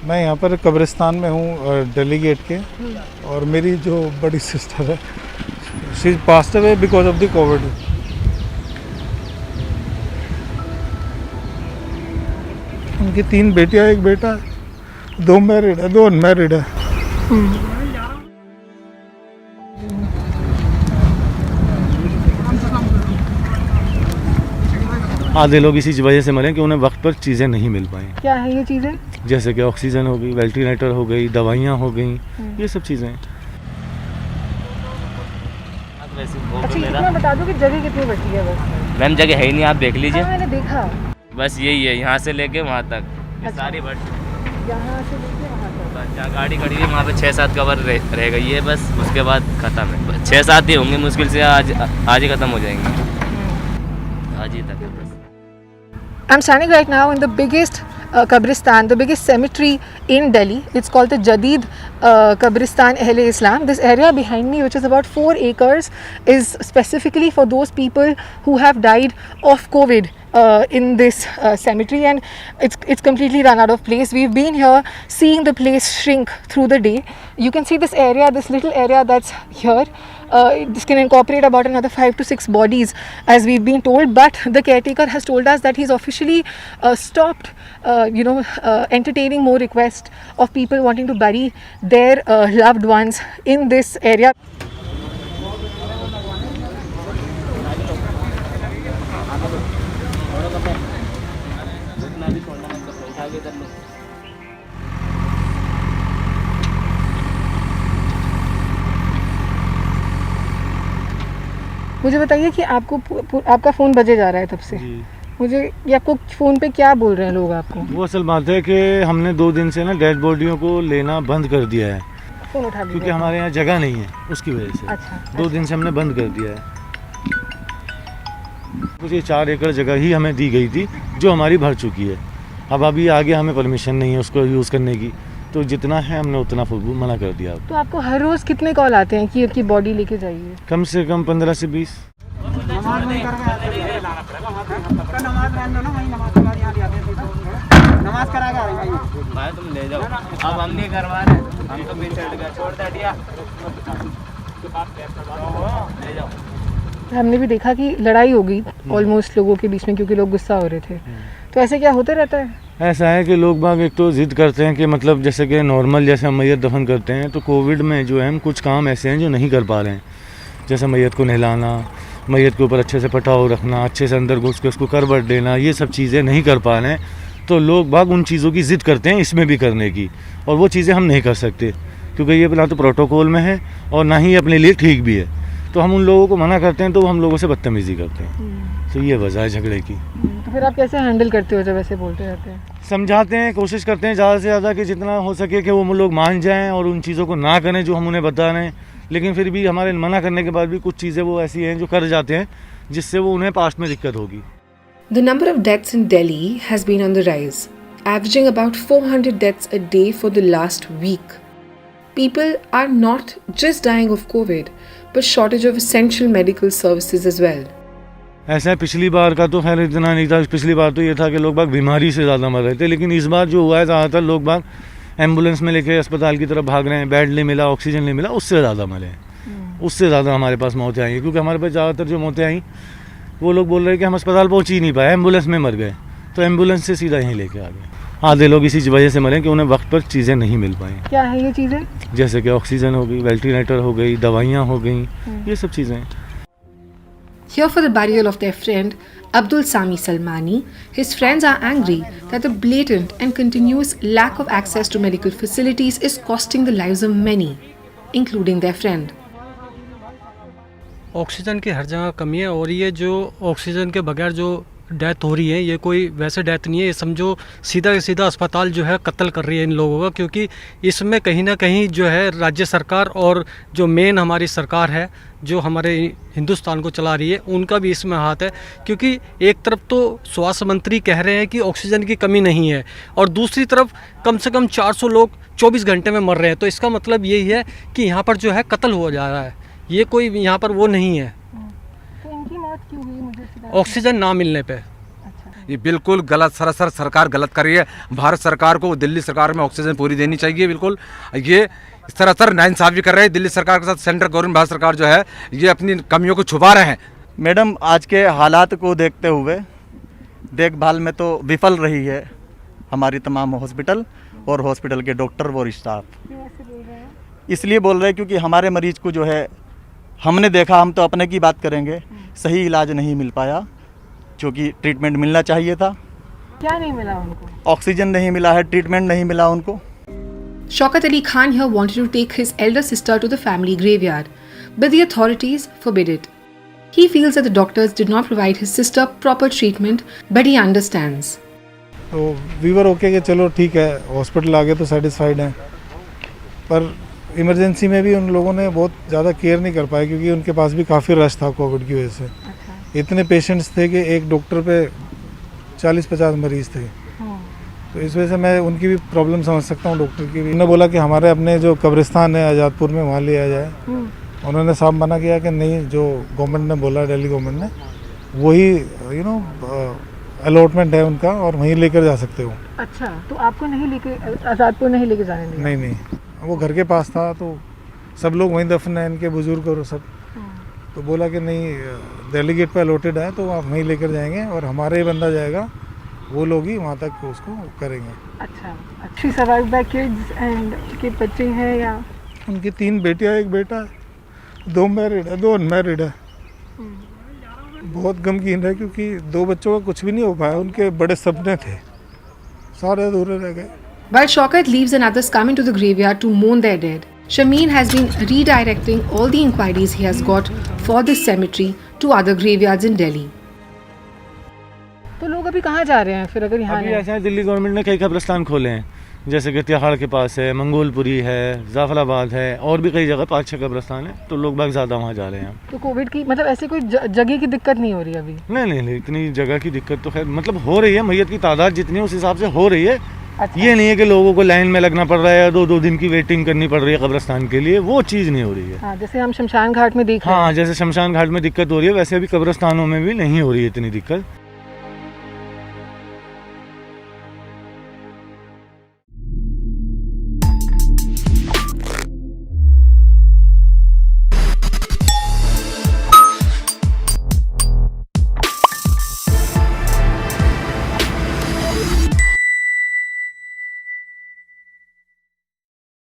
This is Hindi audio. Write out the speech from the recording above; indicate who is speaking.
Speaker 1: मैं यहाँ पर कब्रिस्तान में हूँ दिल्ली गेट के, और मेरी जो बड़ी सिस्टर है she passed away because of the Covid. उनकी 3 बेटियाँ, 1 बेटा है, 2 मैरिड है, 2 अनमैरिड है।
Speaker 2: आधे लोग इसी वजह से मरे कि उन्हें वक्त पर चीज़ें नहीं मिल पाई।
Speaker 3: क्या है ये चीज़ें?
Speaker 2: जैसे कि ऑक्सीजन हो गई, वेंटिलेटर हो गई, दवाइयाँ हो गई, ये सब चीज़ें।
Speaker 3: अच्छा, इतना बता दो कि जगह कितनी बची है? बस
Speaker 4: मैम जगह है ही नहीं, आप देख लीजिए।
Speaker 3: हाँ, मैंने देखा।
Speaker 4: बस यही है, यहाँ से लेके वहाँ तक ये
Speaker 3: अच्छा।
Speaker 4: सारी बट
Speaker 3: यहाँ से लेके वहाँ तक।
Speaker 4: जहाँ गाड़ी खड़ी है वहाँ पे 6-7 कवर रह गई है, बस उसके बाद ख़त्म है। 6-7 ही होंगे मुश्किल से, आज ही ख़त्म हो जाएंगे, आज ही तक है बस।
Speaker 3: I'm standing right now in the biggest Qabristan, the biggest cemetery in Delhi. It's called the Jadid Qabristan Ahl-e-Islam. This area behind me, which is about 4 acres, is specifically for those people who have died of COVID in this cemetery, and it's completely run out of place. We've been here seeing the place shrink through the day. You can see this area, this little area that's here. This can incorporate about another 5 to 6 bodies, as we've been told, but the caretaker has told us that he's officially stopped entertaining more requests of people wanting to bury their loved ones in this area. मुझे बताइए कि आपका फ़ोन बजे जा रहा है तब से। मुझे ये आपको फ़ोन पे क्या बोल रहे हैं लोग आपको?
Speaker 2: वो असल बात है कि हमने 2 दिन से ना डेड बॉडियों को लेना बंद कर दिया है,
Speaker 3: फ़ोन उठा दीजिए,
Speaker 2: क्योंकि हमारे यहाँ जगह नहीं है, उसकी वजह से।
Speaker 3: अच्छा,
Speaker 2: 2 दिन से हमने बंद कर दिया है। कुछ ये 4 एकड़ जगह ही हमें दी गई थी जो हमारी भर चुकी है। अब अभी आगे हमें परमिशन नहीं है उसको यूज़ करने की, तो जितना है हमने उतना मना कर दिया।
Speaker 3: तो आपको हर रोज़ कितने कॉल आते हैं कि आपकी बॉडी लेके जाइए?
Speaker 2: कम से कम 15 से 20।
Speaker 5: नमाज करा के भाई
Speaker 4: तुम ले जाओ, अब हम नहीं करवा रहे, हम तो पीछे हट गए, छोड़ दे दिया, ले जाओ।
Speaker 3: हमने भी देखा कि लड़ाई हो गई ऑलमोस्ट लोगों के बीच में, क्योंकि लोग गुस्सा हो रहे थे। तो ऐसे क्या होते रहता है?
Speaker 2: ऐसा है कि लोग बाग एक तो ज़िद करते हैं कि मतलब जैसे कि नॉर्मल जैसे हम मैयत दफन करते हैं, तो कोविड में जो है हम कुछ काम ऐसे हैं जो नहीं कर पा रहे हैं, जैसे मैयत को नहलाना, मैयत के ऊपर अच्छे से पटाव रखना, अच्छे से अंदर घुस के उसको करवट देना, ये सब चीज़ें नहीं कर पा रहे हैं। तो लोग बाग उन चीज़ों की ज़िद करते हैं इसमें भी करने की, और वो चीज़ें हम नहीं कर सकते क्योंकि ये ना तो प्रोटोकॉल में है और ना ही अपने लिए ठीक भी है। तो हम उन लोगों को मना करते हैं तो हम लोगों से बदतमीज़ी करते हैं। तो ये वजह है झगड़े की।
Speaker 3: तो फिर आप कैसे हैंडल करते हो जब ऐसे बोलते रहते हैं?
Speaker 2: समझाते हैं, कोशिश करते हैं ज़्यादा से ज़्यादा कि जितना हो सके कि वो लोग मान जाएं और उन चीज़ों को ना करें जो हम उन्हें बता रहे हैं, लेकिन फिर भी हमारे मना करने के बाद भी कुछ चीज़ें वो ऐसी हैं जो कर जाते हैं जिससे वो उन्हें पास्ट में दिक्कत होगी।
Speaker 6: The number of deaths in Delhi has been on the rise, averaging about 400 deaths a day for the last week. People are not just dying of COVID, but shortage of essential medical services as well.
Speaker 2: ऐसा है, पिछली बार का तो खैर इतना नहीं था। पिछली बार तो ये था कि लोग बाग बीमारी से ज़्यादा मर रहे थे, लेकिन इस बार जो हुआ है ज़्यादातर लोग बाग एम्बुलेंस में लेके अस्पताल की तरफ भाग रहे हैं, बेड नहीं मिला, ऑक्सीजन नहीं मिला, उससे ज़्यादा मरे हैं। उससे ज़्यादा हमारे पास मौतें आई हैं, क्योंकि हमारे पास ज़्यादातर जो मौतें आई वो लोग बोल रहे हैं कि हम अस्पताल पहुँच ही नहीं पाए, एम्बुलेंस में मर गए, तो एम्बुलेंस से सीधा यहीं लेके आ गए। आधे लोग इसी वजह से मरे कि उन्हें वक्त पर चीज़ें नहीं मिल पाई।
Speaker 3: क्या है ये चीज़ें?
Speaker 2: जैसे कि ऑक्सीजन हो गई, वेंटिलेटर हो गई, दवाइयाँ हो गई, ये सब चीज़ें।
Speaker 6: Here for the burial of their friend Abdul Sami Salmani, his friends are angry that the blatant and continuous lack of access to medical facilities is costing the lives of many, including their friend.
Speaker 7: Oxygen की हर जगह कमी है, और ये जो ऑक्सीजन के बगैर जो डेथ हो रही है, ये कोई वैसे डेथ नहीं है, ये समझो सीधा सीधा अस्पताल जो है कत्ल कर रही है इन लोगों का, क्योंकि इसमें कहीं ना कहीं जो है राज्य सरकार और जो मेन हमारी सरकार है जो हमारे हिंदुस्तान को चला रही है, उनका भी इसमें हाथ है। क्योंकि एक तरफ तो स्वास्थ्य मंत्री कह रहे हैं कि ऑक्सीजन की कमी नहीं है, और दूसरी तरफ कम से कम 400 लोग 24 घंटे में मर रहे हैं। तो इसका मतलब यही है कि यहाँ पर जो है कत्ल हो जा रहा है, ये कोई यहाँ पर वो नहीं है।
Speaker 3: तो इनकी मौत क्यों हुई? मुझे
Speaker 7: ऑक्सीजन ना मिलने पे।
Speaker 8: ये बिल्कुल गलत, सरासर सरकार गलत कर रही है। भारत सरकार को दिल्ली सरकार में ऑक्सीजन पूरी देनी चाहिए। बिल्कुल ये सरासर नाइंसाफ़ी कर रहे हैं दिल्ली सरकार के साथ। सेंट्रल गवर्नमेंट, भारत सरकार जो है ये अपनी कमियों को छुपा रहे हैं।
Speaker 5: मैडम, आज के हालात को देखते हुए देखभाल में तो विफल रही है हमारी तमाम हॉस्पिटल और हॉस्पिटल के डॉक्टर और स्टाफ। इसलिए बोल रहे हैं क्योंकि हमारे मरीज को जो है हमने देखा, हम तो अपने की बात करेंगे, सही इलाज नहीं मिल पाया, क्योंकि ट्रीटमेंट मिलना चाहिए था।
Speaker 3: क्या नहीं मिला उनको?
Speaker 5: ऑक्सीजन नहीं मिला है, ट्रीटमेंट नहीं मिला उनको।
Speaker 6: Shaukat Ali Khan here wanted to take his elder sister to the family graveyard, but the authorities forbid it. He feels that the doctors did not provide his sister proper treatment, but he understands.
Speaker 1: तो वीवर ओके कि चलो ठीक है, हॉस्पिटल आ गए तो सेटिस्फाइड हैं, पर इमरजेंसी में भी उन लोगों ने बहुत ज़्यादा केयर नहीं कर पाए, क्योंकि उनके पास भी काफ़ी रश था कोविड की वजह से। इतने पेशेंट्स थे कि एक डॉक्टर पे 40-50 मरीज़ थे। तो इस वजह से मैं उनकी भी प्रॉब्लम समझ सकता हूँ, डॉक्टर की भी। उन्होंने बोला कि हमारे अपने जो कब्रिस्तान है आज़ादपुर में, वहाँ लिया जाए। उन्होंने साफ मना किया कि नहीं, जो गवर्नमेंट ने बोला, दिल्ली गवर्नमेंट ने, वही अलॉटमेंट है उनका और वहीं लेकर जा सकते हो।
Speaker 3: अच्छा, तो आपको नहीं लेके, आज़ादपुर नहीं लेके जाने दिया?
Speaker 1: नहीं, वो घर के पास था, तो सब लोग वहीं दफन है, इनके बुजुर्ग और सब। तो बोला कि नहीं, दिल्ली गेट पे अलॉटेड है तो आप वहीं लेकर जाएंगे और हमारे ही बंदा जाएगा, वो लोग ही वहाँ तक उसको करेंगे।
Speaker 3: अच्छा, अच्छी सर्वाइव बाय किड्स एंड के बच्चे हैं या?
Speaker 1: उनकी 3 बेटियाँ, 1 बेटा है, 2 मैरिड है, 2 अनमैरिड है। बहुत गमगीन है, क्योंकि 2 बच्चों का कुछ भी नहीं हो पाया, उनके बड़े सपने थे, सारे अधूरे रह गए।
Speaker 6: While Shaukat leaves and others come into the graveyard to mourn their dead, Shameen has been redirecting all the inquiries he has got for this cemetery to other graveyards in Delhi.
Speaker 3: तो लोग अभी कहाँ जा रहे हैं फिर, अगर यहाँ
Speaker 2: अभी
Speaker 3: नहीं?
Speaker 2: ऐसा है, दिल्ली गवर्नमेंट ने कई कब्रिस्तान खोले हैं, जैसे कि तिहाड़ के पास है, मंगोलपुरी है, जाफराबाद है, और भी कई जगह 5-6 कब्रिस्तान है, तो लोग बाग ज़्यादा वहाँ जा रहे हैं।
Speaker 3: तो कोविड की मतलब ऐसे कोई जगह की दिक्कत नहीं हो रही अभी?
Speaker 2: नहीं, इतनी जगह की दिक्कत तो खैर मतलब हो रही है, मैयत की तादाद जितनी है उस हिसाब से हो रही है।
Speaker 3: अच्छा।
Speaker 2: ये नहीं है कि लोगों को लाइन में लगना पड़ रहा है, 2 दिन की वेटिंग करनी पड़ रही है कब्रिस्तान के लिए, वो चीज़ नहीं हो रही है।
Speaker 3: हाँ, जैसे हम शमशान घाट में देख रहे हैं।
Speaker 2: हाँ, जैसे शमशान घाट में दिक्कत हो रही है, वैसे अभी कब्रिस्तानों में भी नहीं हो रही है इतनी दिक्कत।